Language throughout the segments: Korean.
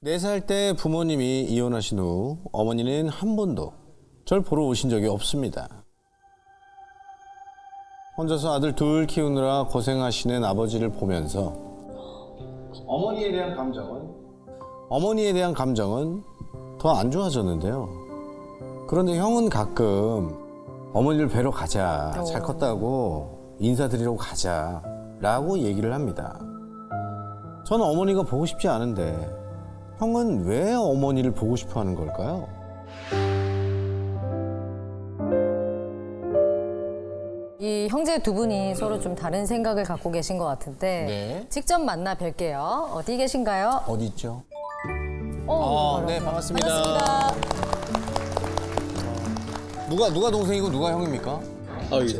4살 때 부모님이 이혼하신 후 어머니는 한 번도 절 보러 오신 적이 없습니다. 혼자서 아들 둘 키우느라 고생하시는 아버지를 보면서 어머니에 대한 감정은 더 안 좋아졌는데요. 그런데 형은 가끔 어머니를 뵈러 가자, 잘 컸다고 인사드리러 가자라고 얘기를 합니다. 저는 어머니가 보고 싶지 않은데 형은 왜 어머니를 보고 싶어 하는 걸까요? 이 형제 두 분이 서로 좀 다른 생각을 갖고 계신 것 같은데 네. 직접 만나 뵐게요. 어디 계신가요? 어디 있죠? 바로. 네, 반갑습니다. 반갑습니다. 누가 동생이고 누가 형입니까?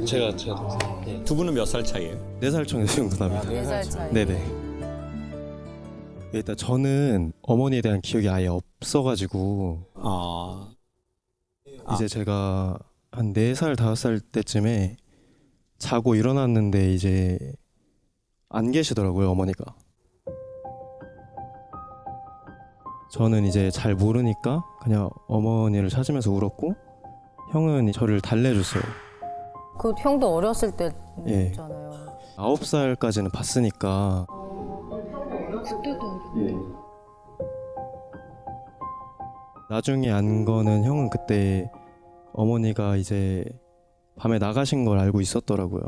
제가 동생. 네. 두 분은 몇 살 차이예요? 4살 정도 납니다. 4살 차이. 네네. 일단 저는 어머니에 대한 기억이 아예 없어가지고 이제 제가 한 4살, 5살 때쯤에 자고 일어났는데 이제 안 계시더라고요, 어머니가. 저는 이제 잘 모르니까 그냥 어머니를 찾으면서 울었고 형은 저를 달래줬어요. 그 형도 어렸을 예. 때잖아요. 9살까지는 봤으니까. 나중에 안 거는 형은 그때 어머니가 이제 밤에 나가신 걸 알고 있었더라고요.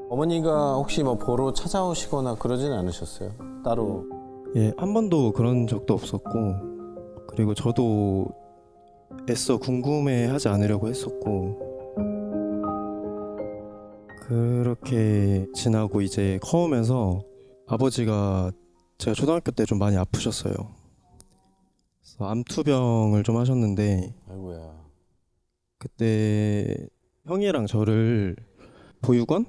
어머니가 혹시 뭐 보러 찾아오시거나 그러진 않으셨어요? 따로? 예, 한 번도 그런 적도 없었고, 그리고 저도 애써 궁금해하지 않으려고 했었고, 그렇게 지나고 이제 커오면서 아버지가 제가 초등학교 때 좀 많이 아프셨어요. 그래서 암투병을 좀 하셨는데 아이고야. 그때 형이랑 저를 보육원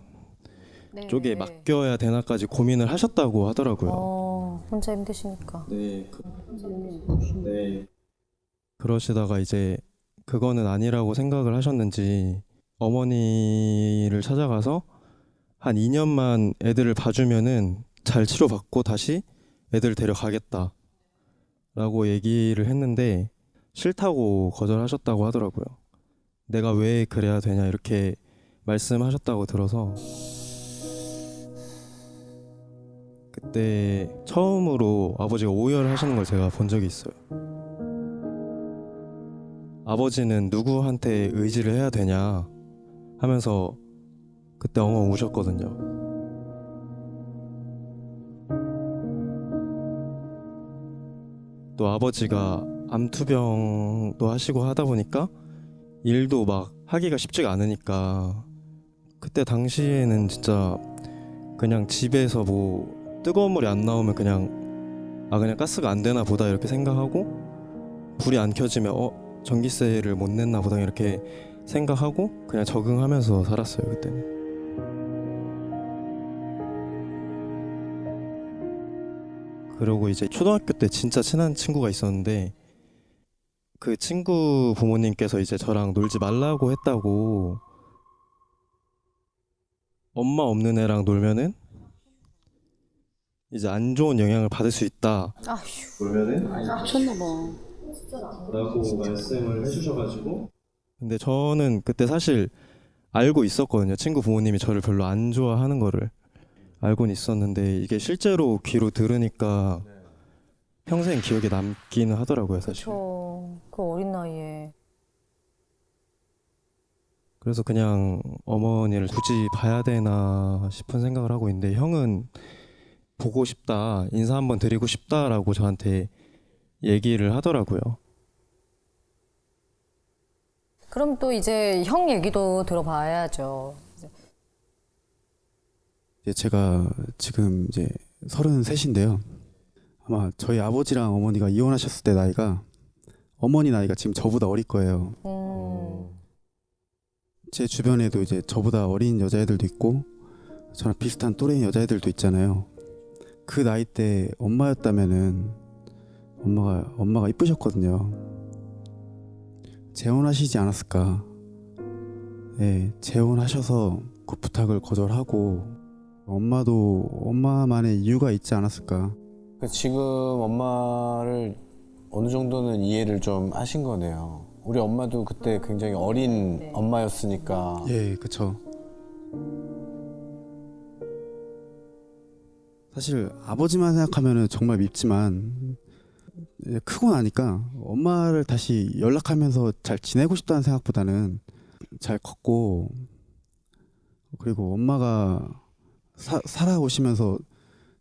네. 쪽에 맡겨야 되나까지 고민을 하셨다고 하더라고요. 혼자 힘드시니까. 네. 그러시다가 이제 그거는 아니라고 생각을 하셨는지 어머니를 찾아가서 한 2년만 애들을 봐주면은 잘 치료받고 다시 애들 데려가겠다 라고 얘기를 했는데 싫다고 거절하셨다고 하더라고요. 내가 왜 그래야 되냐 이렇게 말씀하셨다고 들어서 그때 처음으로 아버지가 오열하시는 걸 제가 본 적이 있어요. 아버지는 누구한테 의지를 해야 되냐 하면서 그때 엉엉 우셨거든요. 또 아버지가 암투병도 하시고 하다 보니까 일도 막 하기가 쉽지가 않으니까 그때 당시에는 진짜 그냥 집에서 뭐 뜨거운 물이 안 나오면 그냥 가스가 안 되나 보다 이렇게 생각하고 불이 안 켜지면 전기세를 못 냈나 보다 이렇게 생각하고 그냥 적응하면서 살았어요 그때는. 그러고 이제 초등학교 때 진짜 친한 친구가 있었는데 그 친구 부모님께서 이제 저랑 놀지 말라고 했다고 엄마 없는 애랑 놀면은 이제 안 좋은 영향을 받을 수 있다. 놀면은 미쳤나 봐. 라고 말씀을 해주셔가지고 근데 저는 그때 사실 알고 있었거든요. 친구 부모님이 저를 별로 안 좋아하는 거를 알고는 있었는데 이게 실제로 귀로 들으니까 평생 기억에 남기는 하더라고요 사실. 그 어린 나이에. 그래서 그냥 어머니를 굳이 봐야 되나 싶은 생각을 하고 있는데 형은 보고 싶다, 인사 한번 드리고 싶다라고 저한테 얘기를 하더라고요. 그럼 또 이제 형 얘기도 들어봐야죠. 제가 지금 이제 33인데요. 아마 저희 아버지랑 어머니가 이혼하셨을 때 나이가 어머니 나이가 지금 저보다 어릴 거예요. 제 주변에도 이제 저보다 어린 여자애들도 있고 저랑 비슷한 또래인 여자애들도 있잖아요. 그 나이 때 엄마였다면은 엄마가 이쁘셨거든요. 재혼하시지 않았을까? 예, 재혼하셔서 그 부탁을 거절하고 엄마도 엄마만의 이유가 있지 않았을까? 지금 엄마를 어느 정도는 이해를 좀 하신 거네요. 우리 엄마도 그때 굉장히 어린 엄마였으니까. 예, 그쵸. 사실 아버지만 생각하면은 정말 밉지만 크고 나니까 엄마를 다시 연락하면서 잘 지내고 싶다는 생각보다는 잘 컸고, 그리고 엄마가 살아오시면서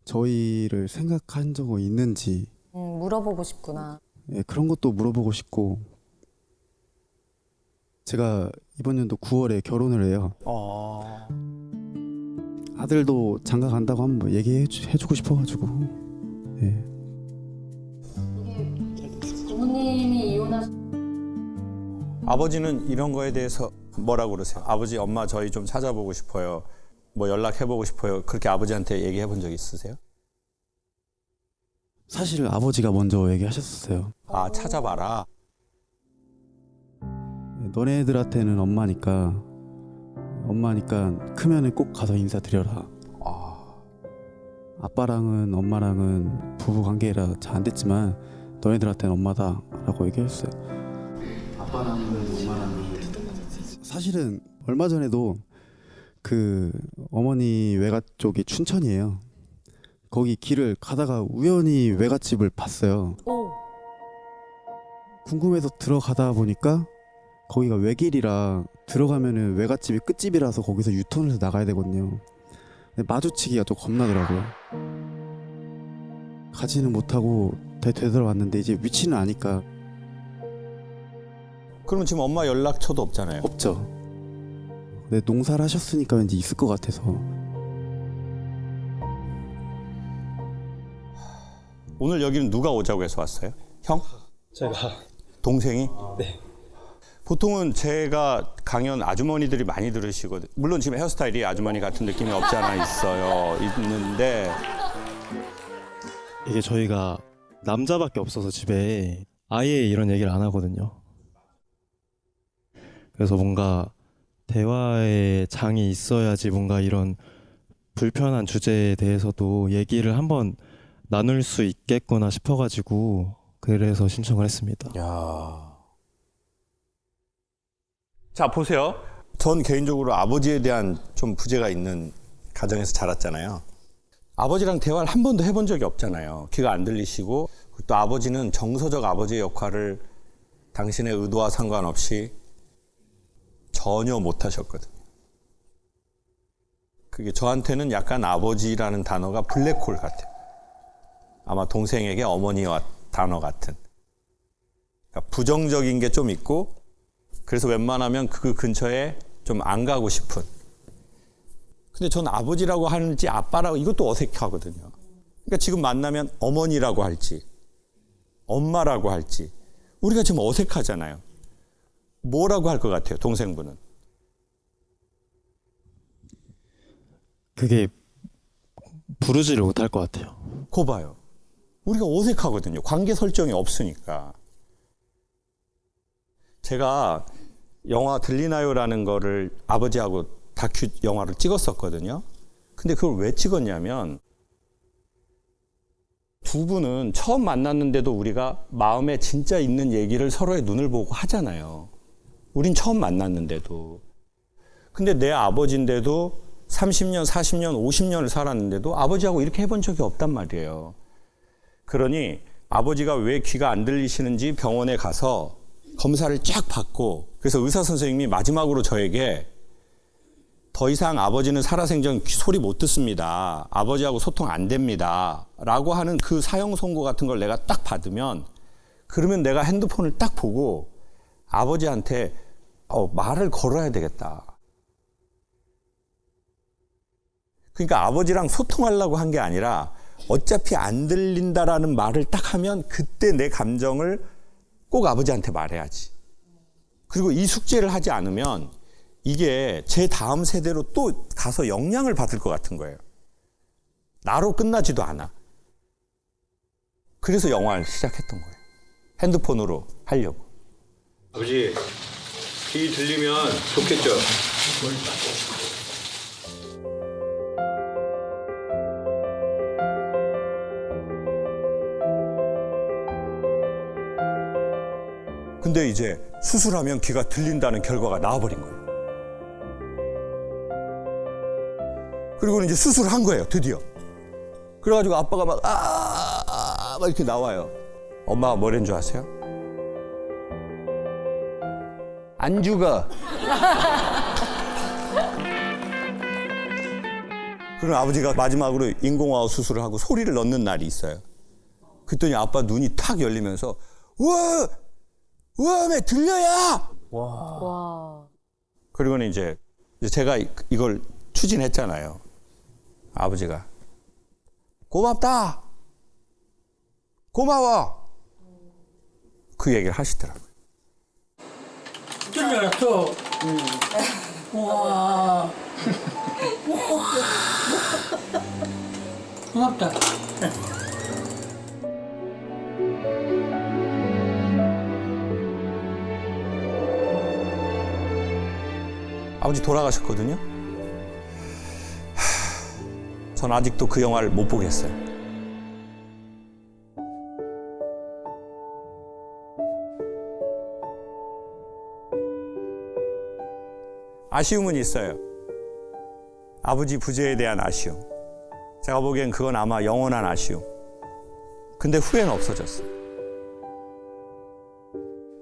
저희를 생각한 적 있는지 물어보고 싶구나. 예, 그런 것도 물어보고 싶고, 제가 이번 연도 9월에 결혼을 해요. 아들도 장가 간다고 한번 얘기해주고 싶어가지고. 예. 부모님이 이혼하시. 아버지는 이런 거에 대해서 뭐라고 그러세요? 아버지, 엄마 저희 좀 찾아보고 싶어요. 뭐 연락해보고 싶어요. 그렇게 아버지한테 얘기해 본 적 있으세요? 사실 아버지가 먼저 얘기하셨어요. 아, 찾아봐라. 너네들한테는 엄마니까 크면은 꼭 가서 인사드려라. 아빠랑은 엄마랑은 부부 관계라 잘 안 됐지만 너네들한테는 엄마다라고 얘기했어요. 아빠랑은 엄마랑은 사실은 얼마 전에도 그 어머니 외가 쪽이 춘천이에요. 거기 길을 가다가 우연히 외갓집을 봤어요. 오. 궁금해서 들어가다 보니까 거기가 외길이라 들어가면은 외갓집이 끝집이라서 거기서 유턴을 해서 나가야 되거든요. 근데 마주치기가 좀 겁나더라고요. 가지는 못하고 되돌아왔는데 이제 위치는 아니까. 그러면 지금 엄마 연락처도 없잖아요. 없죠. 근데 농사를 하셨으니까 왠지 있을 것 같아서. 오늘 여기는 누가 오자고 해서 왔어요? 형? 제가 동생이? 네. 보통은 제가 강연 아주머니들이 많이 들으시거든요. 물론 지금 헤어스타일이 아주머니 같은 느낌이 없지 않아 있는데 이게 저희가 남자밖에 없어서 집에 아예 이런 얘기를 안 하거든요. 그래서 뭔가 대화의 장이 있어야지 뭔가 이런 불편한 주제에 대해서도 얘기를 한번 나눌 수 있겠구나 싶어가지고 그래서 신청을 했습니다. 야. 자, 보세요. 전 개인적으로 아버지에 대한 좀 부재가 있는 가정에서 자랐잖아요. 아버지랑 대화를 한 번도 해본 적이 없잖아요. 귀가 안 들리시고, 또 아버지는 정서적 아버지의 역할을 당신의 의도와 상관없이 전혀 못 하셨거든요. 그게 저한테는 약간 아버지라는 단어가 블랙홀 같아요. 아마 동생에게 어머니와 단어 같은. 그러니까 부정적인 게 좀 있고, 그래서 웬만하면 그 근처에 좀 안 가고 싶은. 근데 전 아버지라고 하는지 아빠라고 이것도 어색하거든요. 그러니까 지금 만나면 어머니라고 할지 엄마라고 할지 우리가 지금 어색하잖아요. 뭐라고 할 것 같아요, 동생분은? 그게 부르지를 못할 것 같아요. 거 봐요. 우리가 어색하거든요. 관계 설정이 없으니까. 제가 영화 들리나요라는 거를 아버지하고 다큐 영화를 찍었었거든요. 근데 그걸 왜 찍었냐면 두 분은 처음 만났는데도 우리가 마음에 진짜 있는 얘기를 서로의 눈을 보고 하잖아요. 우린 처음 만났는데도. 근데 내 아버지인데도 30년, 40년, 50년을 살았는데도 아버지하고 이렇게 해본 적이 없단 말이에요. 그러니 아버지가 왜 귀가 안 들리시는지 병원에 가서 검사를 쫙 받고, 그래서 의사 선생님이 마지막으로 저에게 더 이상 아버지는 살아생전 소리 못 듣습니다. 아버지하고 소통 안 됩니다. 라고 하는 그 사형 선고 같은 걸 내가 딱 받으면, 그러면 내가 핸드폰을 딱 보고 아버지한테 말을 걸어야 되겠다. 그러니까 아버지랑 소통하려고 한 게 아니라 어차피 안 들린다라는 말을 딱 하면 그때 내 감정을 꼭 아버지한테 말해야지. 그리고 이 숙제를 하지 않으면 이게 제 다음 세대로 또 가서 영향을 받을 것 같은 거예요. 나로 끝나지도 않아. 그래서 영화를 시작했던 거예요. 핸드폰으로 하려고. 아버지, 귀 들리면 좋겠죠? 근데 이제 수술하면 귀가 들린다는 결과가 나와버린 거예요. 그리고는 이제 수술을 한 거예요, 드디어. 그래가지고 아빠가 막 이렇게 나와요. 엄마가 뭐랬는 줄 아세요? 안 죽어. 그럼 아버지가 마지막으로 인공화호 수술을 하고 소리를 넣는 날이 있어요. 그랬더니 아빠 눈이 탁 열리면서 우와, 매 들려야! 와. 그리고는 이제 제가 이걸 추진했잖아요. 아버지가 고맙다, 고마워, 그 얘기를 하시더라고요. 들려서 와 고맙다. 아버지 돌아가셨거든요. 전 아직도 그 영화를 못 보겠어요. 아쉬움은 있어요. 아버지 부재에 대한 아쉬움. 제가 보기엔 그건 아마 영원한 아쉬움. 근데 후회는 없어졌어요.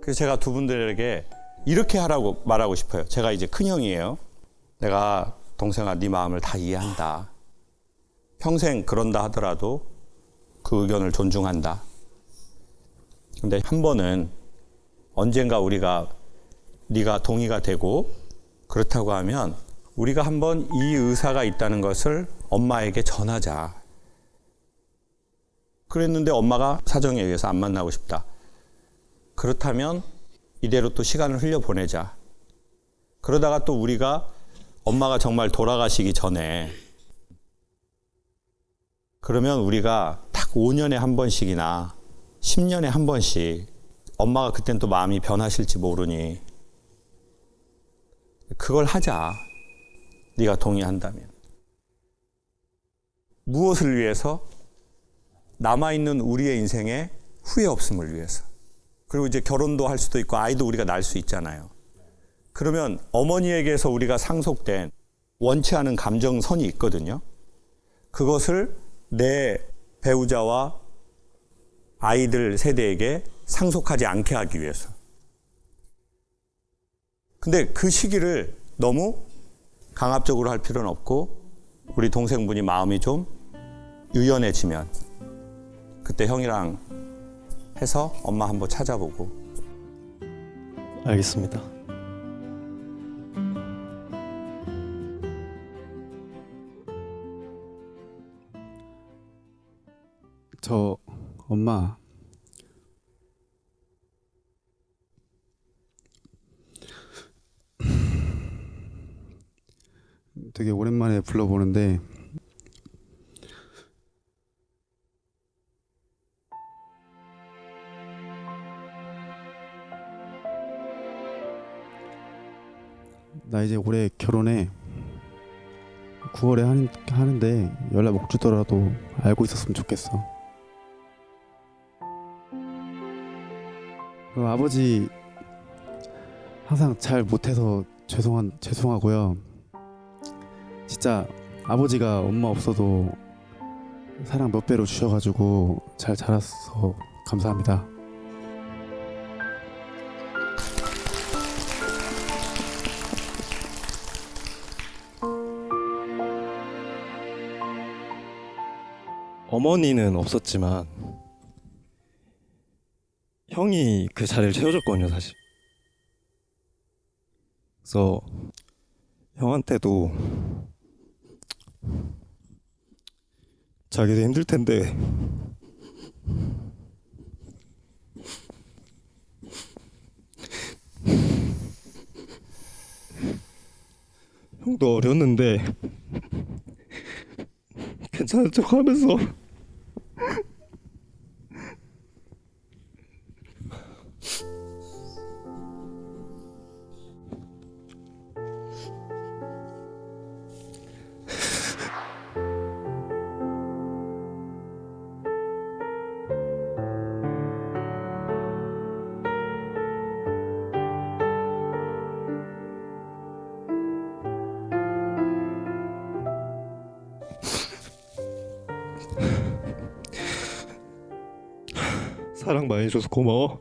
그래서 제가 두 분들에게 이렇게 하라고 말하고 싶어요. 제가 이제 큰형이에요. 내가 동생아, 네 마음을 다 이해한다. 평생 그런다 하더라도 그 의견을 존중한다. 근데 한 번은 언젠가 우리가 네가 동의가 되고 그렇다고 하면 우리가 한번 이 의사가 있다는 것을 엄마에게 전하자. 그랬는데 엄마가 사정에 의해서 안 만나고 싶다. 그렇다면 이대로 또 시간을 흘려보내자. 그러다가 또 우리가 엄마가 정말 돌아가시기 전에 그러면 우리가 딱 5년에 한 번씩이나 10년에 한 번씩 엄마가 그땐 또 마음이 변하실지 모르니 그걸 하자. 네가 동의한다면. 무엇을 위해서? 남아있는 우리의 인생에 후회 없음을 위해서. 그리고 이제 결혼도 할 수도 있고 아이도 우리가 낳을 수 있잖아요. 그러면 어머니에게서 우리가 상속된 원치 않은 감정선이 있거든요. 그것을 내 배우자와 아이들 세대에게 상속하지 않게 하기 위해서. 근데 그 시기를 너무 강압적으로 할 필요는 없고 우리 동생분이 마음이 좀 유연해지면 그때 형이랑 해서 엄마 한번 찾아보고. 알겠습니다. 저 엄마 되게 오랜만에 불러보는데 나 이제 올해 결혼해. 9월에 하는데 연락 못 주더라도 알고 있었으면 좋겠어. 아버지 항상 잘 못해서 죄송하고요. 진짜 아버지가 엄마 없어도 사랑 몇 배로 주셔가지고 잘 자랐어. 감사합니다. 어머니는 없었지만 형이 그 자리를 채워줬거든요, 사실. 그래서 형한테도 자기도 힘들 텐데 형도 어렸는데 괜찮은 척 하면서 사랑 많이 줘서 고마워.